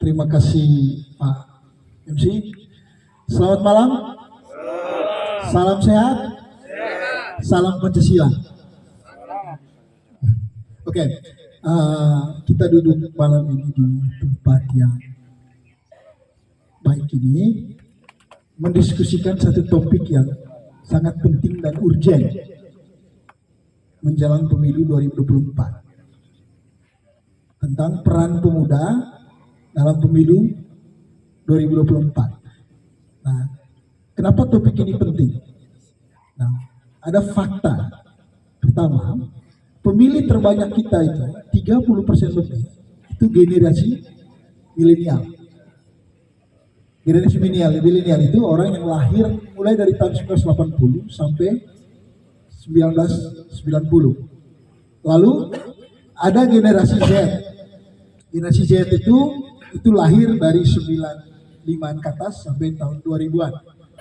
Terima kasih Pak MC. Selamat malam. Salam sehat. Salam Pancasila. Oke, kita duduk malam ini di tempat yang baik ini mendiskusikan satu topik yang sangat penting dan urgen menjelang pemilu 2024 tentang peran pemuda dalam pemilu 2024. Nah, kenapa topik ini penting? Nah, ada fakta. Pertama, pemilih terbanyak kita itu 30% lebih itu generasi milenial. Generasi milenial itu orang yang lahir mulai dari tahun 1980 sampai 1990. Lalu ada generasi Z. Generasi Z itu lahir dari 95-an ke atas sampai tahun 2000-an.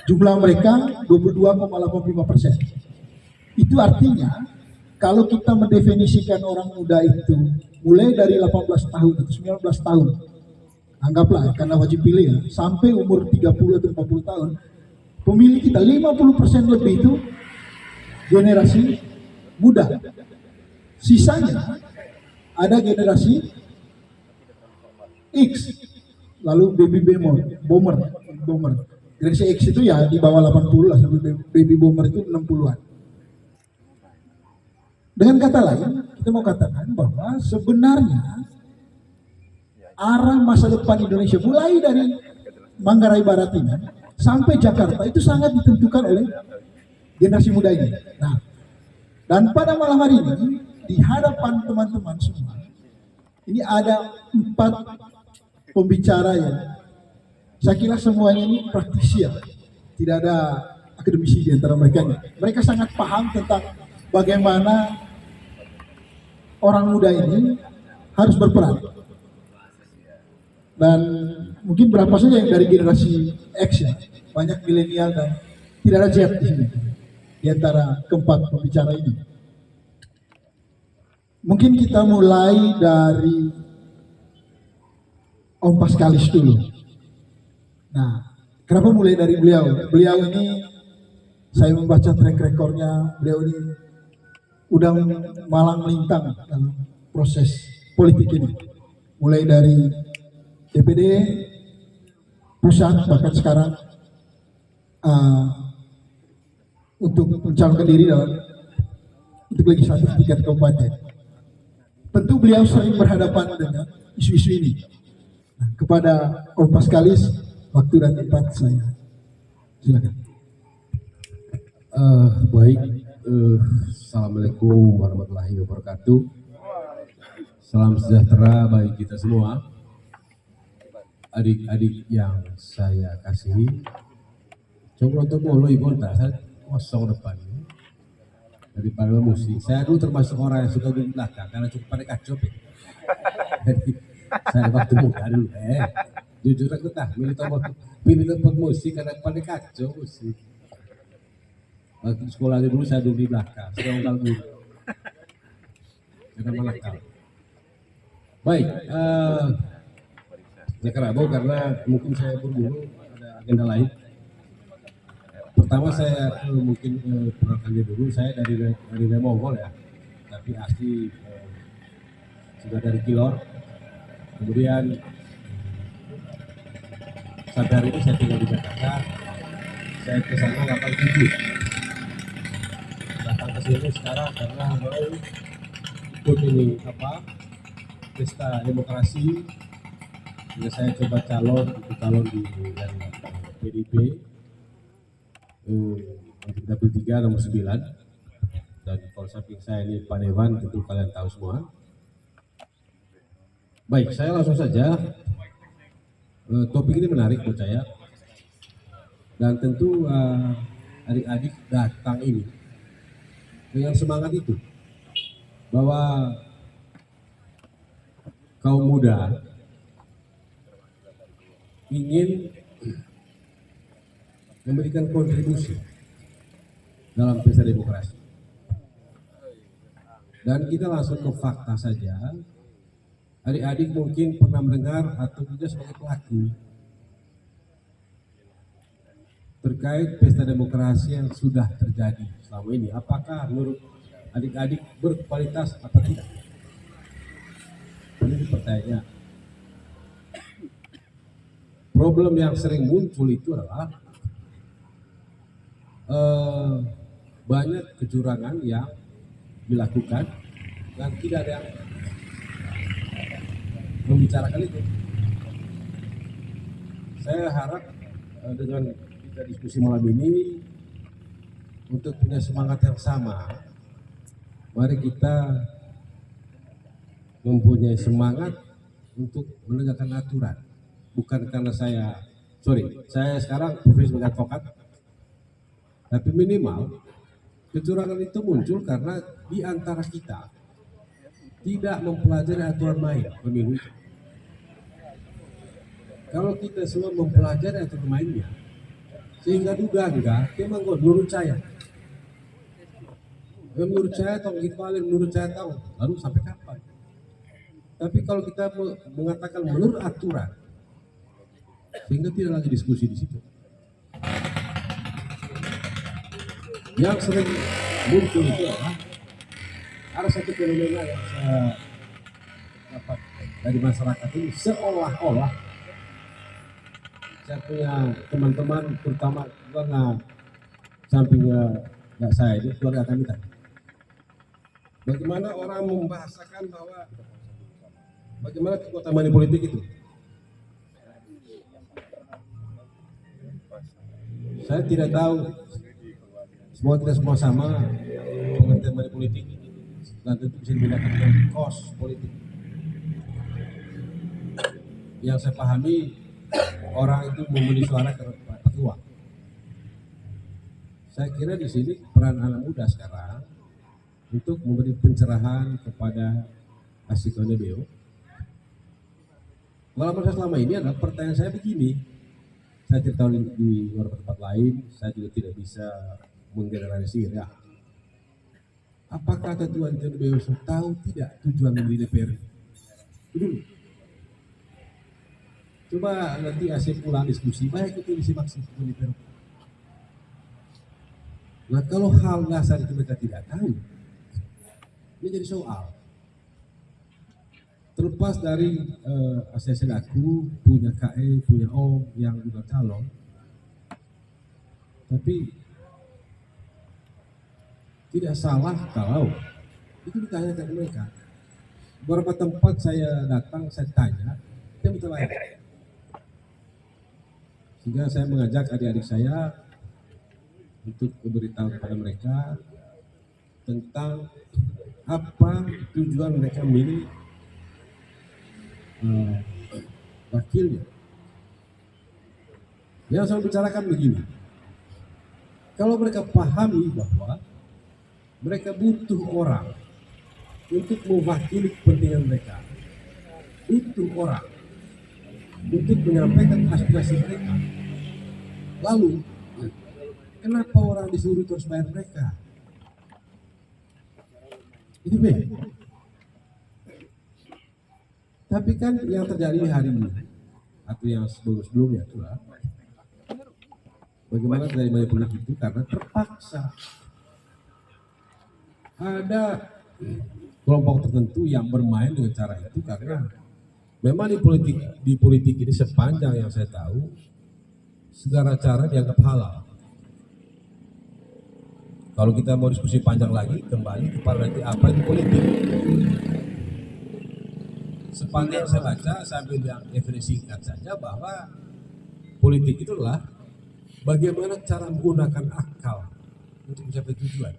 Jumlah mereka 22,85%. Itu artinya kalau kita mendefinisikan orang muda itu mulai dari 18 tahun atau 19 tahun, anggaplah karena wajib pilih ya, sampai umur 30 atau 40 tahun, pemilih kita 50% lebih itu generasi muda. Sisanya ada generasi X, lalu baby boomer. Generasi X itu ya di bawah 80 lah, sampai baby boomer itu 60-an. Dengan kata lain, kita mau katakan bahwa sebenarnya arah masa depan Indonesia mulai dari Manggarai Barat ini sampai Jakarta itu sangat ditentukan oleh generasi muda ini. Nah, dan pada malam hari ini di hadapan teman-teman semua ini ada 4 pembicara yang saya kira semuanya ini praktisi ya, tidak ada akademisi di antara mereka. Mereka sangat paham tentang bagaimana orang muda ini harus berperan. Dan mungkin berapa saja yang dari generasi X ya, banyak milenial dan tidak ada Z di sini di antara keempat pembicara ini. Mungkin kita mulai dari Om Paskalis dulu. Nah, kenapa mulai dari beliau? Beliau ini saya membaca track recordnya, beliau ini udah malang melintang dalam proses politik ini. Mulai dari DPD pusat bahkan sekarang untuk mencalonkan diri untuk legislatif tingkat kabupaten. Tentu beliau sering berhadapan dengan isu-isu ini. Nah, kepada Om Paskalis, waktu dan tempat saya silakan. Baik, Assalamualaikum warahmatullahi wabarakatuh. Salam sejahtera bagi kita semua. Adik-adik yang saya kasihi, coba untuk mulu ibu saya kosong depan daripada musik. Saya dulu termasuk orang yang suka duduk belakang karena cukup pada kacau. Jadi saya waktu muda dulu, jujur aku pilih tempat musik karena pada kacau musik. Waktu sekolah dulu saya duduk di belakang, saya ongkal dulu. Karena malakal. Baik, saya kerabau karena mungkin saya buru-buru ada agenda lain. Pertama saya mungkin perkenalkan dulu, saya dari Mongol ya, tapi asli sudah dari Kilor. Kemudian sadar ini saya tinggal di Jakarta, saya ke sana 87. Datang ke sini sekarang karena mau ikut ini pesta demokrasi. Jadi saya coba calon di dari PDIP untuk dapil 3 nomor 9, dan kalau samping saya ini Pak Dewan, tentu kalian tahu semua. Baik, saya langsung saja. Topik ini menarik buat saya, dan tentu adik-adik datang ini dengan semangat itu bahwa kaum muda ingin memberikan kontribusi dalam pesta demokrasi. Dan kita langsung ke fakta saja. adik-adik mungkin pernah mendengar atau juga sebagai pelaku terkait pesta demokrasi yang sudah terjadi selama ini. Apakah menurut adik-adik berkualitas apa tidak? Ini pertanyaannya. Problem yang sering muncul itu adalah banyak kecurangan yang dilakukan dan tidak ada yang membicarakan itu. Saya harap dengan kita diskusi malam ini untuk punya semangat yang sama, mari kita mempunyai semangat untuk menegakkan aturan. Bukan karena saya sekarang profesi sebagai advokat, tapi minimal kecurangan itu muncul karena di antara kita tidak mempelajari aturan main pemilu itu. Kalau kita semua mempelajari aturan mainnya, sehingga enggak, memang menurut saya atau menurut saya tahu, lalu sampai kapan? Tapi kalau kita mengatakan menurut aturan, sehingga tidak lagi diskusi di situ. Yang sering muncul itu adalah ada satu fenomena yang saya dapat dari masyarakat ini, seolah-olah saya punya teman-teman, terutama karena sampingnya nggak saya, ini keluarga kami tadi. Bagaimana orang membahasakan bahwa bagaimana kekuatan money politik itu? Saya tidak tahu, kita semua sama pengertian money politik dan tentu bisa dibedakan dengan cost politik. Yang saya pahami, orang itu membeli suara karena pakai uang. Saya kira di sini peran anak muda sekarang untuk memberi pencerahan kepada Asiko Nebeo. Pengalaman saya selama ini adalah pertanyaan saya begini. Saya tidak tahu di beberapa tempat lain, saya juga tidak bisa menggeneralisir ya. Apakah ketua Nebeo tahu tidak tujuan membeli DPR? Dulu. Coba nanti Asik pulang diskusi, baik itu disimak di DPR. Nah kalau hal dasar itu mereka tidak tahu, ini jadi soal. Terlepas dari asesmen aku punya KE, punya Om yang juga calon, tapi tidak salah kalau itu ditanyakan ke mereka. Beberapa tempat saya datang, saya tanya, dia minta bayar. Sehingga saya mengajak adik-adik saya untuk memberitahu kepada mereka tentang apa tujuan mereka memilih wakilnya. Yang saya bicarakan begini, kalau mereka pahami bahwa mereka butuh orang untuk mewakili kepentingan mereka, butuh orang untuk menyampaikan aspirasi mereka, lalu kenapa orang disuruh terus bayar mereka? Itu beda. Tapi kan yang terjadi hari ini atau yang sebelum-sebelumnya itulah bagaimana dari money politik itu karena terpaksa ada kelompok tertentu yang bermain dengan cara itu karena memang di politik ini sepanjang yang saya tahu segala cara dianggap halal. Kalau kita mau diskusi panjang lagi kembali kepada nanti apa itu politik. Sepanjang saya baca, saya ambil yang definisi singkat saja bahwa politik itulah bagaimana cara menggunakan akal untuk mencapai tujuan.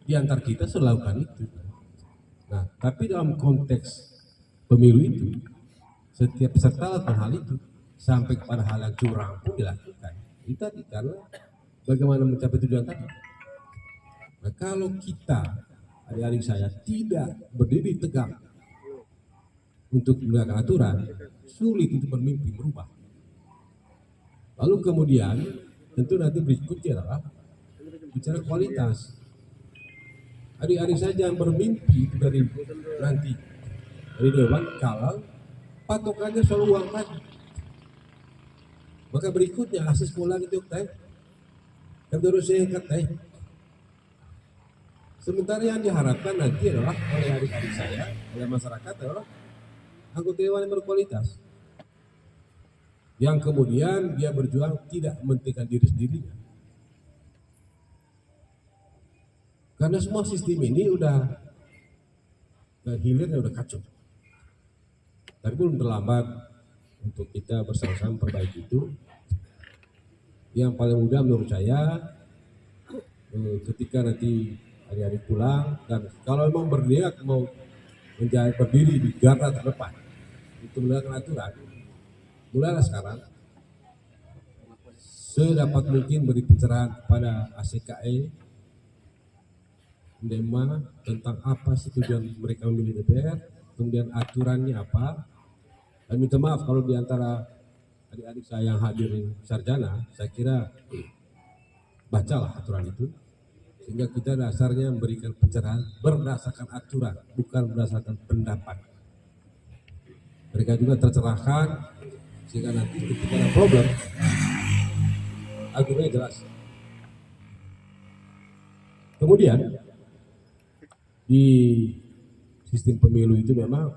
Di antara kita selalu lakukan itu. Nah, tapi dalam konteks pemilu itu, setiap peserta lakukan hal itu sampai kepada hal yang curang pun dilakukan. Itu tadi karena bagaimana mencapai tujuan tadi. Nah, kalau kita, adik-adik saya, tidak berdiri tegak untuk menegakkan aturan, sulit untuk bermimpi merubah. Lalu kemudian tentu nanti berikutnya adalah bicara kualitas. Adik-adik saya jangan bermimpi dari nanti dari dewan kalau patokannya soal uang tadi. Maka berikutnya akses pulang itu teh kan terus saya teh. Sementara yang diharapkan nanti adalah oleh adik-adik saya, oleh masyarakat adalah anggota dewan yang berkualitas. Yang kemudian dia berjuang tidak mementingkan diri sendirinya. Karena semua sistem ini udah hilirnya udah kacau. Tapi belum terlambat untuk kita bersama-sama perbaiki itu. Yang paling mudah menurut saya ketika nanti hari-hari pulang dan kalau memang berniat mau menjadi berdiri di garda terdepan itu menegakkan aturan, mulailah sekarang sedapat mungkin beri pencerahan kepada ACKE Ndema tentang apa sih tujuan mereka memilih DPR, kemudian aturannya apa. Dan minta maaf kalau di antara adik-adik saya yang hadir sarjana, saya kira bacalah aturan itu sehingga kita dasarnya memberikan pencerahan berdasarkan aturan, bukan berdasarkan pendapat. Mereka juga tercerahkan sehingga nanti ketika ada problem argumennya jelas. Kemudian di sistem pemilu itu memang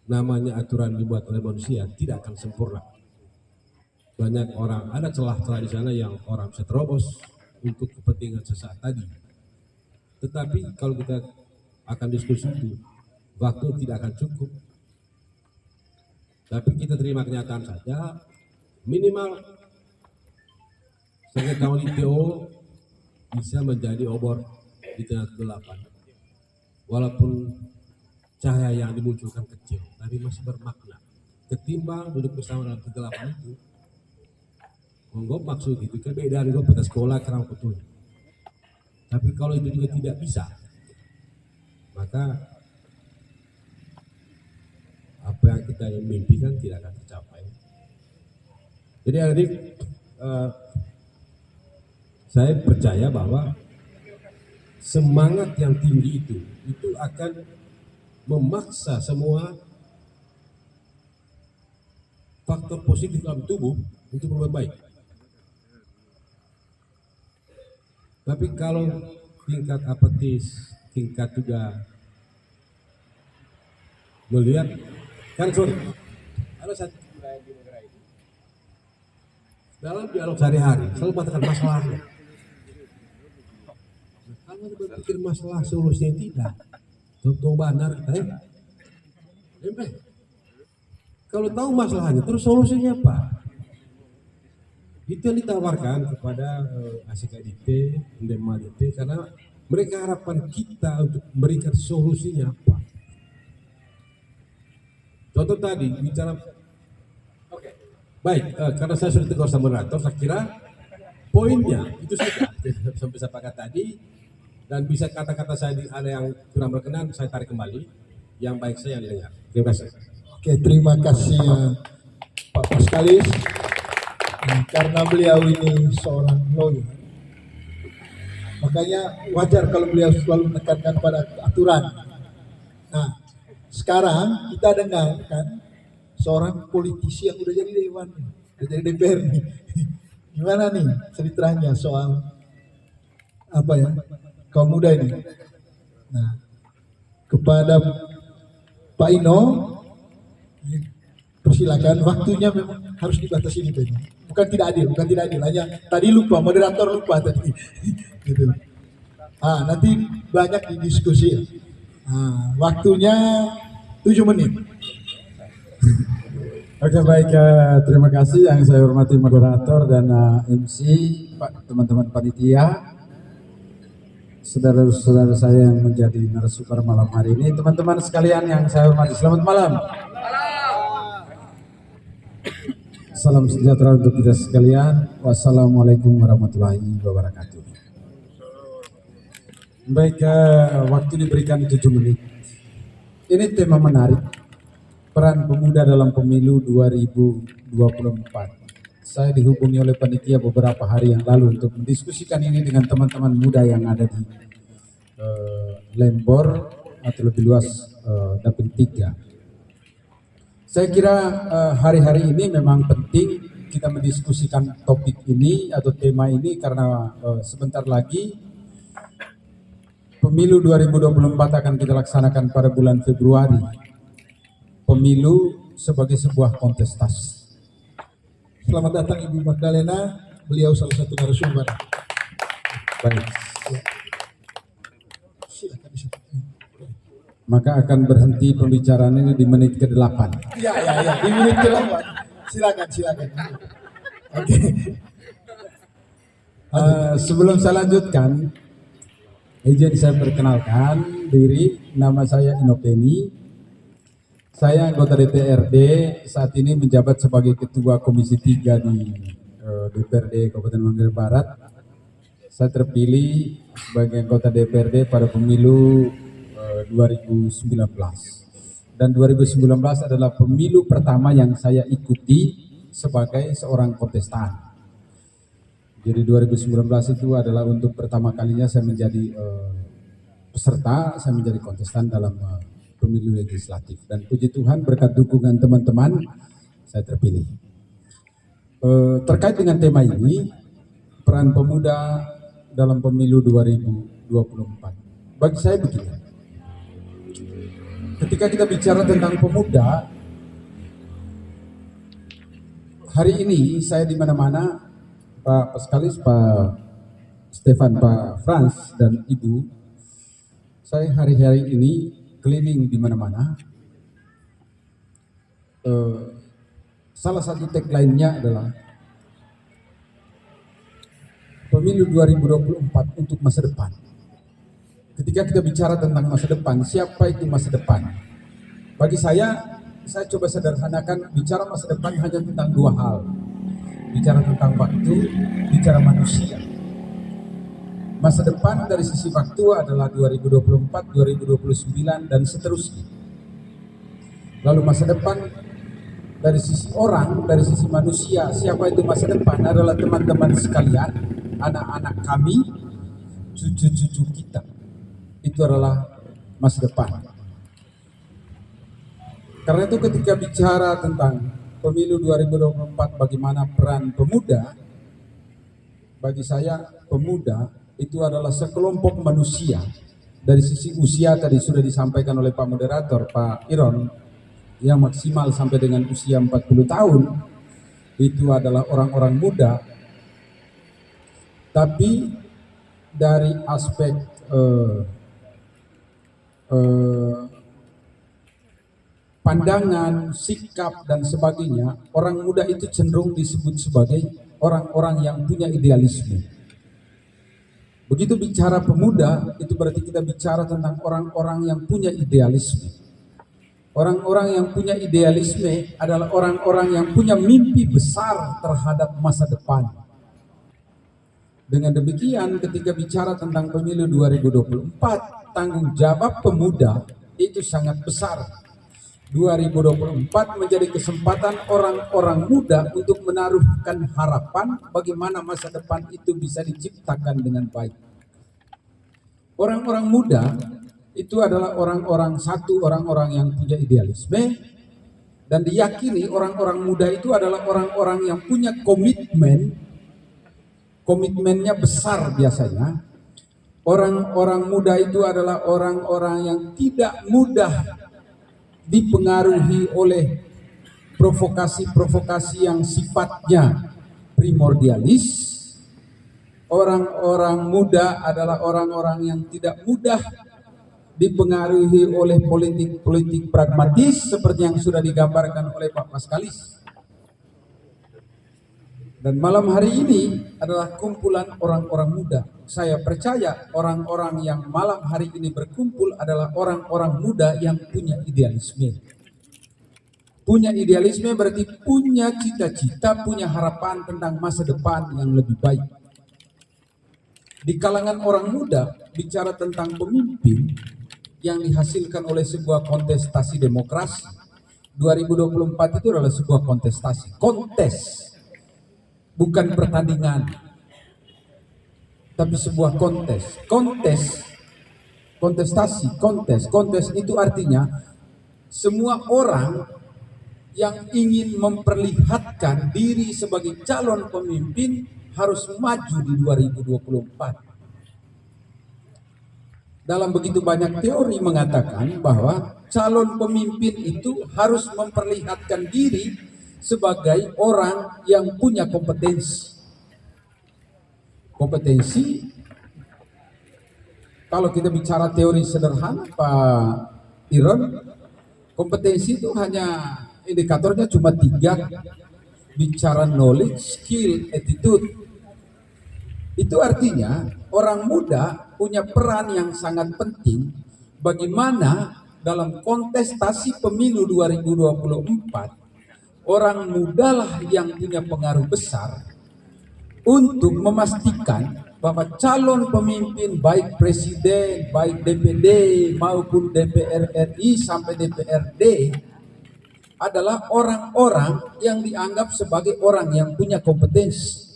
namanya aturan dibuat oleh manusia tidak akan sempurna. Banyak orang, ada celah-celah di sana yang orang bisa terobos untuk kepentingan sesaat tadi. Tetapi kalau kita akan diskusi itu, waktu tidak akan cukup. Tapi kita terima kenyataan saja, minimal sengketa ITO bisa menjadi obor di tengah kegelapan. Walaupun cahaya yang dimunculkan kecil, tapi masih bermakna. Ketimbang duduk bersama dalam kegelapan itu, monggo maksud itu kebedaan gue pada sekolah kerang betul. Tapi kalau itu juga tidak bisa, maka apa yang kita mimpikan tidak akan tercapai. Jadi adik, saya percaya bahwa semangat yang tinggi itu akan memaksa semua faktor positif dalam tubuh untuk berbuat baik. Tapi kalau tingkat apatis, tingkat juga melihat, kan sorry, ada satu budaya di negara ini dalam dialog sehari-hari selalu mengatakan masalahnya. Kalau berpikir masalah solusinya tidak, contoh benar kita kalau tahu masalahnya terus solusinya apa? Itu yang ditawarkan kepada ACKDT, Ndema DT, karena mereka harapkan kita untuk memberikan solusinya apa. Contoh tadi bicara, baik, karena saya sudah tegur sama moderator, saya kira poinnya itu saja sampai saya pakai tadi, dan bisa kata-kata saya ada yang kurang berkenan saya tarik kembali, yang baik saya yang didengar. Terima kasih. Oke, terima kasih Pak Paskalis. Karena beliau ini seorang lawyer, makanya wajar kalau beliau selalu menekankan pada aturan. Nah, sekarang kita dengarkan seorang politisi yang udah jadi dewan, udah jadi DPR nih. Gimana nih ceritanya soal apa ya kaum muda ini? Nah, kepada Pak Ino, persilakan, waktunya memang harus dibatasi nih, bukan tidak adil, hanya tadi lupa, moderator lupa tadi. Gitu. Nanti banyak didiskusi. Waktunya 7 menit. Oke, baik, terima kasih yang saya hormati moderator dan MC, Pak, teman-teman panitia, saudara-saudara saya yang menjadi narasumber malam hari ini, teman-teman sekalian yang saya hormati, selamat malam. Salam sejahtera untuk kita sekalian. Wassalamualaikum warahmatullahi wabarakatuh. Baik, waktu diberikan 7 menit. Ini tema menarik, peran pemuda dalam pemilu 2024. Saya dihubungi oleh panitia beberapa hari yang lalu untuk mendiskusikan ini dengan teman-teman muda yang ada di Lembor atau lebih luas Dapil 3. Saya kira hari-hari ini memang penting kita mendiskusikan topik ini atau tema ini karena sebentar lagi pemilu 2024 akan kita laksanakan pada bulan Februari. Pemilu sebagai sebuah kontestasi. Selamat datang Ibu Magdalena, beliau salah satu narasumber. Baik. Silakan. Maka akan berhenti pembicaraan ini di menit ke-8. Ya, di menit ke-8. Silakan. Oke. Sebelum saya lanjutkan, izin saya perkenalkan diri, nama saya Inopeni. Saya anggota DPRD, saat ini menjabat sebagai Ketua Komisi 3 di DPRD Kabupaten Manggarai Barat. Saya terpilih sebagai anggota DPRD pada pemilu 2019. Dan 2019 adalah pemilu pertama yang saya ikuti sebagai seorang kontestan. Jadi 2019 itu adalah untuk pertama kalinya saya menjadi peserta, saya menjadi kontestan dalam pemilu legislatif. Dan puji Tuhan berkat dukungan teman-teman saya terpilih. Terkait dengan tema ini, peran pemuda dalam pemilu 2024. Bagi saya begini, ketika kita bicara tentang pemuda, hari ini saya di mana-mana, Pak Paskalis, Pak Stefan, Pak Frans, dan Ibu, saya hari-hari ini keliling di mana-mana. Salah satu tagline-nya adalah pemilu 2024 untuk masa depan. Ketika kita bicara tentang masa depan, siapa itu masa depan? Bagi saya coba sederhanakan, bicara masa depan hanya tentang dua hal. Bicara tentang waktu, bicara manusia. Masa depan dari sisi waktu adalah 2024, 2029, dan seterusnya. Lalu masa depan dari sisi orang, dari sisi manusia, siapa itu masa depan adalah teman-teman sekalian, anak-anak kami, cucu-cucu kita. Itu adalah masa depan. Karena itu ketika bicara tentang pemilu 2024, bagaimana peran pemuda, bagi saya pemuda itu adalah sekelompok manusia. Dari sisi usia tadi sudah disampaikan oleh Pak Moderator, Pak Iron, yang maksimal sampai dengan usia 40 tahun, itu adalah orang-orang muda. Tapi dari aspek pandangan, sikap, dan sebagainya, orang muda itu cenderung disebut sebagai orang-orang yang punya idealisme. Begitu bicara pemuda, itu berarti kita bicara tentang orang-orang yang punya idealisme. Orang-orang yang punya idealisme adalah orang-orang yang punya mimpi besar terhadap masa depan. Dengan demikian, ketika bicara tentang pemilu 2024, tanggung jawab pemuda itu sangat besar. 2024 menjadi kesempatan orang-orang muda untuk menaruhkan harapan bagaimana masa depan itu bisa diciptakan dengan baik. Orang-orang muda itu adalah orang-orang yang punya idealisme, dan diyakini orang-orang muda itu adalah orang-orang yang punya komitmennya besar biasanya. Orang-orang muda itu adalah orang-orang yang tidak mudah dipengaruhi oleh provokasi-provokasi yang sifatnya primordialis. Orang-orang muda adalah orang-orang yang tidak mudah dipengaruhi oleh politik pragmatis seperti yang sudah digambarkan oleh Pak Paskalis. Dan malam hari ini adalah kumpulan orang-orang muda. Saya percaya orang-orang yang malam hari ini berkumpul adalah orang-orang muda yang punya idealisme. Punya idealisme berarti punya cita-cita, punya harapan tentang masa depan yang lebih baik. Di kalangan orang muda, bicara tentang pemimpin yang dihasilkan oleh sebuah kontestasi demokrasi, 2024 itu adalah sebuah kontestasi, kontes. Bukan pertandingan, tapi sebuah kontes. Kontes kontes itu artinya semua orang yang ingin memperlihatkan diri sebagai calon pemimpin harus maju di 2024. Dalam begitu banyak teori mengatakan bahwa calon pemimpin itu harus memperlihatkan diri sebagai orang yang punya kompetensi. Kompetensi, kalau kita bicara teori sederhana Pak Iron, kompetensi itu hanya indikatornya cuma 3, bicara knowledge, skill, attitude. Itu artinya orang muda punya peran yang sangat penting bagaimana dalam kontestasi pemilu 2024 orang mudalah yang punya pengaruh besar untuk memastikan bahwa calon pemimpin baik presiden, baik DPD maupun DPR RI sampai DPRD adalah orang-orang yang dianggap sebagai orang yang punya kompetensi.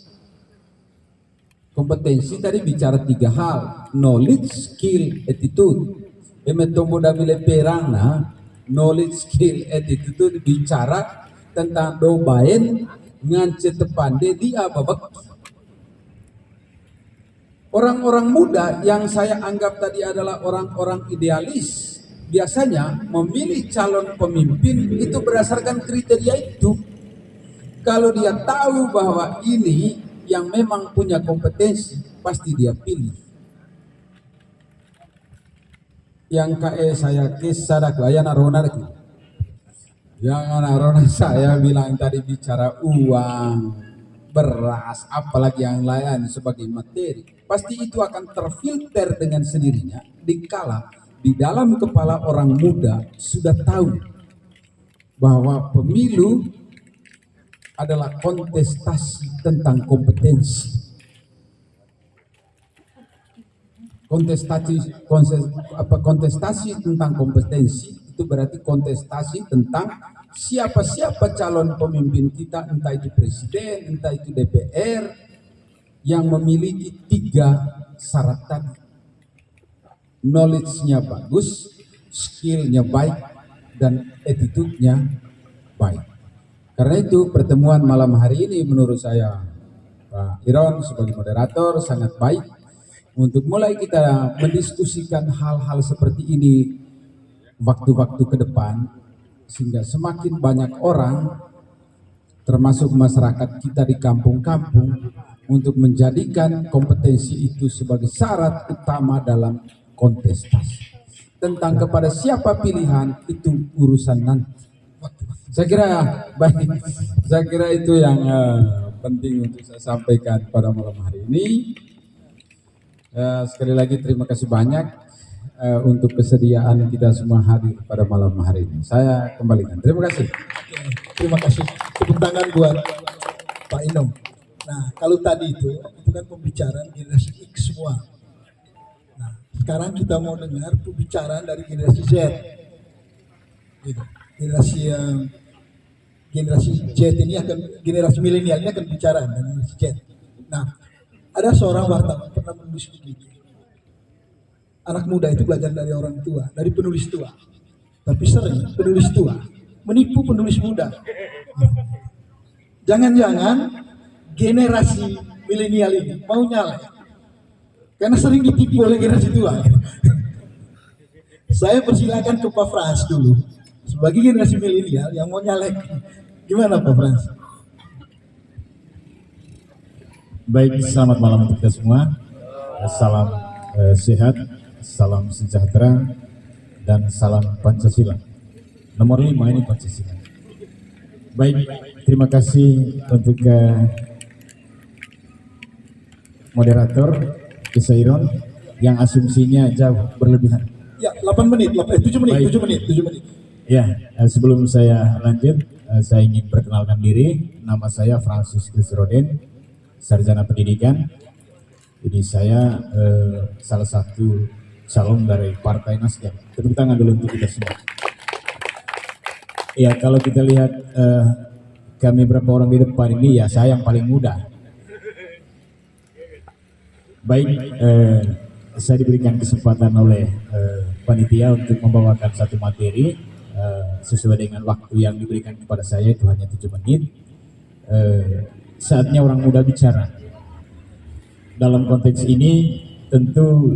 Kompetensi tadi bicara 3 hal, knowledge, skill, attitude. Emetombo dabile perangna, knowledge, skill, attitude bicara tentang dobain ngance tepande dia babak. Orang-orang muda yang saya anggap tadi adalah orang-orang idealis, biasanya memilih calon pemimpin itu berdasarkan kriteria itu. Kalau dia tahu bahwa ini yang memang punya kompetensi, pasti dia pilih. Yang saya kisah ayah narona yang narona saya bilang tadi bicara uang, beras, apalagi yang lain sebagai materi, pasti itu akan terfilter dengan sendirinya dikala di dalam kepala orang muda sudah tahu bahwa pemilu adalah kontestasi tentang kompetensi. Kontestasi tentang kompetensi itu berarti kontestasi tentang siapa-siapa calon pemimpin kita, entah itu presiden, entah itu DPR, yang memiliki 3 syarat tadi. Knowledge-nya bagus, skill-nya baik, dan attitude-nya baik. Karena itu pertemuan malam hari ini menurut saya Pak Iron sebagai moderator sangat baik untuk mulai kita mendiskusikan hal-hal seperti ini waktu-waktu ke depan, sehingga semakin banyak orang termasuk masyarakat kita di kampung-kampung untuk menjadikan kompetensi itu sebagai syarat utama dalam kontestasi. Tentang kepada siapa pilihan itu urusan nanti. Saya kira baik, saya kira itu yang penting untuk saya sampaikan pada malam hari ini. Sekali lagi terima kasih banyak untuk kesediaan kita semua hadir pada malam hari ini. Saya kembalikan. Terima kasih. Terima kasih. Tepuk tangan buat Pak Inom. Nah, kalau tadi itu kan pembicaraan generasi X semua. Nah, sekarang kita mau dengar pembicaraan dari generasi Z. Gitu. Generasi Z ini akan, generasi milenial ini akan bicara dengan generasi Z. Nah, ada seorang wartawan pernah menulis begini. Anak muda itu belajar dari orang tua, dari penulis tua. Tapi sering penulis tua menipu penulis muda. Jangan-jangan generasi milenial ini mau nyalek karena sering ditipu oleh generasi tua. Saya persilakan ke Pak Frans dulu sebagai generasi milenial yang mau nyalek. Gimana Pak Frans? Baik, selamat malam untuk kita semua. Salam sehat, salam sejahtera, dan salam Pancasila. Nomor 5 ini Pancasila. Baik, terima kasih untuk moderator Kisairon yang asumsinya jauh berlebihan. Ya, 8 menit, 7 menit, Baik. 7 menit, 7 menit. Ya, sebelum saya lanjut, saya ingin perkenalkan diri. Nama saya Francis Krisroden, sarjana pendidikan. Jadi saya salah satu calon dari Partai Nasdem. Tepuk tangan dulu untuk kita semua. Ya, kalau kita lihat kami berapa orang di depan ini, ya saya yang paling muda. Baik, saya diberikan kesempatan oleh panitia untuk membawakan satu materi sesuai dengan waktu yang diberikan kepada saya, itu hanya 7 menit. Saatnya orang muda bicara. Dalam konteks ini tentu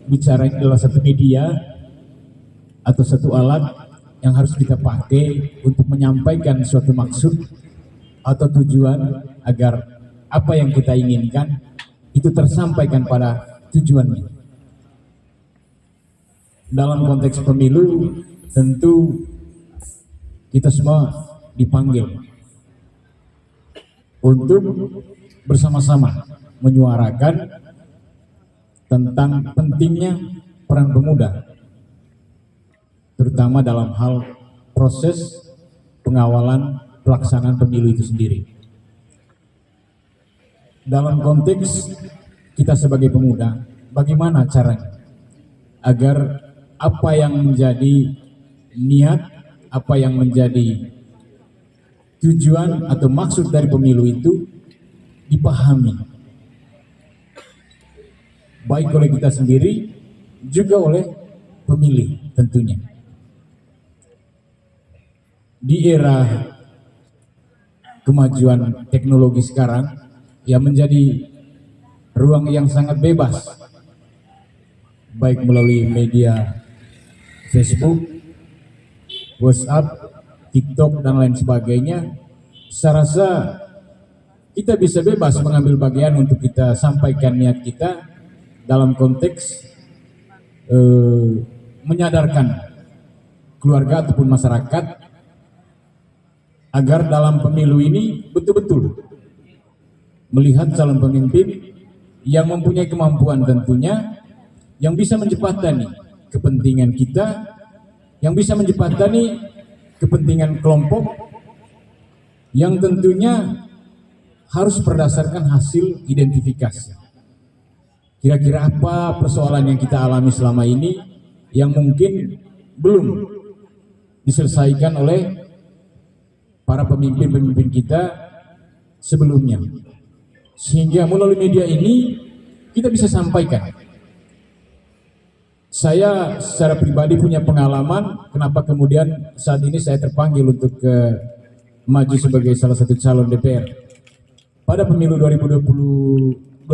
bicara ini adalah satu media atau satu alat yang harus kita pakai untuk menyampaikan suatu maksud atau tujuan agar apa yang kita inginkan itu tersampaikan pada tujuannya. Dalam konteks pemilu tentu kita semua dipanggil untuk bersama-sama menyuarakan tentang pentingnya peran pemuda, terutama dalam hal proses pengawalan pelaksanaan pemilu itu sendiri. Dalam konteks kita sebagai pemuda, bagaimana caranya agar apa yang menjadi niat, apa yang menjadi tujuan atau maksud dari pemilu itu dipahami, baik oleh kita sendiri juga oleh pemilih tentunya. Di era kemajuan teknologi sekarang yang menjadi ruang yang sangat bebas, baik melalui media Facebook, WhatsApp, TikTok dan lain sebagainya, saya rasa kita bisa bebas mengambil bagian untuk kita sampaikan niat kita dalam konteks menyadarkan keluarga ataupun masyarakat agar dalam pemilu ini betul-betul melihat calon pemimpin yang mempunyai kemampuan tentunya, yang bisa menjembatani kepentingan kita, yang bisa menjembatani kepentingan kelompok, yang tentunya harus berdasarkan hasil identifikasi. Kira-kira apa persoalan yang kita alami selama ini yang mungkin belum diselesaikan oleh para pemimpin-pemimpin kita sebelumnya. Sehingga melalui media ini kita bisa sampaikan. Saya secara pribadi punya pengalaman kenapa kemudian saat ini saya terpanggil untuk maju sebagai salah satu calon DPR. Pada pemilu 2014,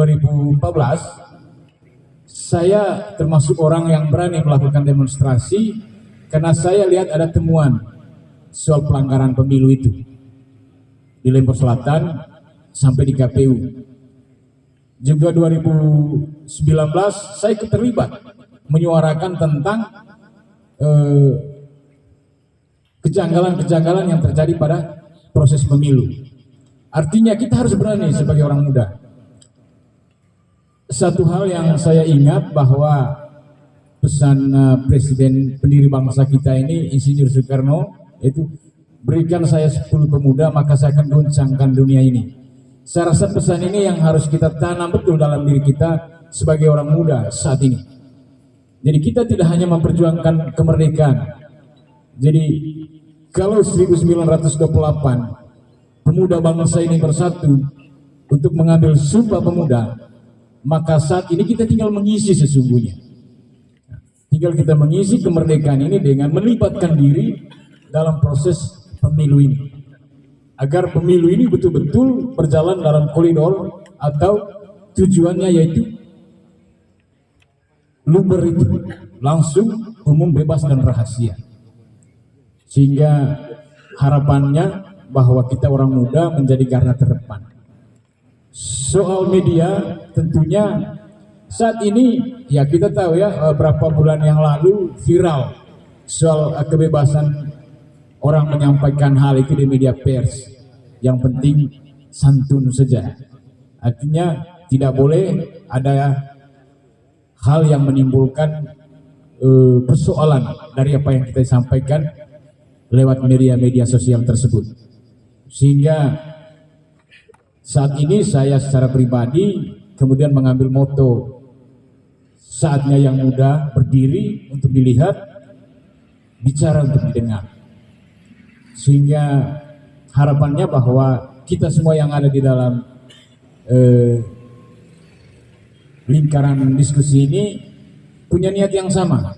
saya termasuk orang yang berani melakukan demonstrasi karena saya lihat ada temuan soal pelanggaran pemilu itu di Lembur Selatan sampai di KPU. Juga 2019 saya terlibat menyuarakan tentang kejanggalan-kejanggalan yang terjadi pada proses pemilu. Artinya kita harus berani sebagai orang muda. Satu hal yang saya ingat bahwa pesan Presiden pendiri bangsa kita ini, Insinyur Soekarno, itu berikan saya 10 pemuda maka saya akan goncangkan dunia ini. Saya rasa pesan ini yang harus kita tanam betul dalam diri kita sebagai orang muda saat ini. Jadi kita tidak hanya memperjuangkan kemerdekaan. Jadi kalau 1928 pemuda bangsa ini bersatu untuk mengambil Sumpah Pemuda, maka saat ini kita tinggal mengisi sesungguhnya. Tinggal kita mengisi kemerdekaan ini dengan melibatkan diri dalam proses pemilu ini. Agar pemilu ini betul-betul berjalan dalam koridor atau tujuannya yaitu luber itu, langsung, umum, bebas dan rahasia. Sehingga harapannya bahwa kita orang muda menjadi garda terdepan. Soal media tentunya saat ini ya kita tahu ya beberapa bulan yang lalu viral soal kebebasan orang menyampaikan hal itu di media pers. Yang penting santun saja. Artinya tidak boleh ada hal yang menimbulkan persoalan dari apa yang kita sampaikan lewat media-media sosial tersebut. Sehingga saat ini saya secara pribadi kemudian mengambil moto saatnya yang muda berdiri untuk dilihat, bicara untuk didengar. Sehingga harapannya bahwa kita semua yang ada di dalam lingkaran diskusi ini punya niat yang sama,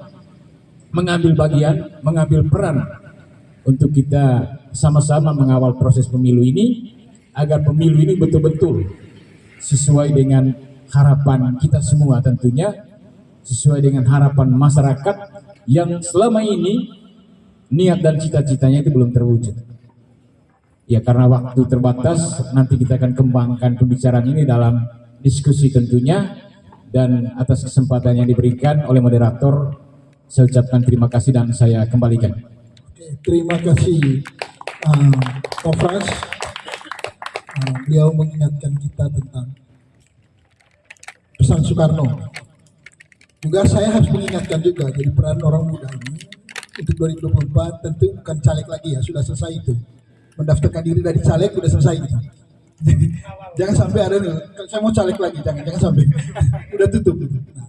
mengambil bagian, mengambil peran untuk kita sama-sama mengawal proses pemilu ini agar pemilu ini betul-betul sesuai dengan harapan kita semua tentunya, sesuai dengan harapan masyarakat yang selama ini niat dan cita-citanya itu belum terwujud. Ya karena waktu terbatas, nanti kita akan kembangkan pembicaraan ini dalam diskusi tentunya, dan atas kesempatan yang diberikan oleh moderator, saya ucapkan terima kasih dan saya kembalikan. Oke, terima kasih Pak Frans. Beliau mengingatkan kita tentang pesan Soekarno. Juga saya harus mengingatkan juga, jadi peran orang muda ini untuk 2024 tentu bukan caleg lagi ya, sudah selesai itu. Mendaftarkan diri dari caleg sudah selesai gitu. Jadi jangan sampai ada nih, saya mau caleg lagi, jangan sampai udah tutup gitu. Nah,